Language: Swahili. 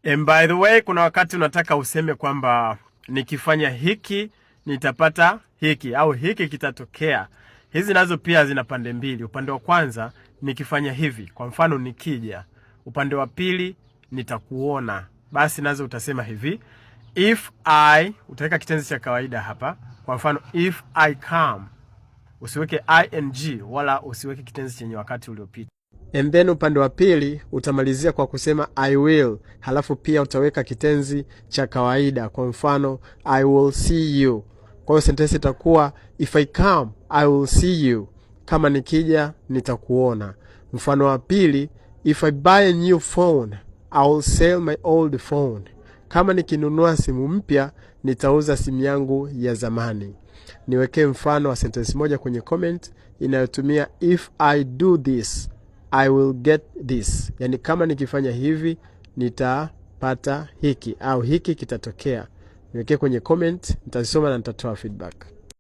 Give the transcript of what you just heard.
And by the way, kuna wakati unataka useme kwamba nikifanya hiki nitapata hiki au hiki kitatokea. Hizi nazo pia zina pande mbili. Upande wa kwanza nikifanya hivi, kwa mfano nikija. Upande wa pili nitakuona. Basi nazo utasema hivi, if I, utaweka kitenzi cha kawaida hapa. Kwa mfano if I come. Usiweke ing wala usiweke kitenzi chenye wakati uliopita. And then upande wa pili utamalizia kwa kusema I will, halafu pia utaweka kitenzi cha kawaida. Kwa mfano I will see you. Kwa hiyo sentence itakuwa if I come I will see you. Kama nikija nitakuona. Mfano wa pili, if I buy a new phone I will sell my old phone. Kama nikinunua simu mpya nitauza simu yangu ya zamani. Niwekee mfano wa sentence moja kwenye comment inayotumia if I do this I will get this. Yani kama nikifanya hivi nitapata hiki au hiki kitatokea. Niwekee kwenye comment, nitasoma na nitatoa feedback.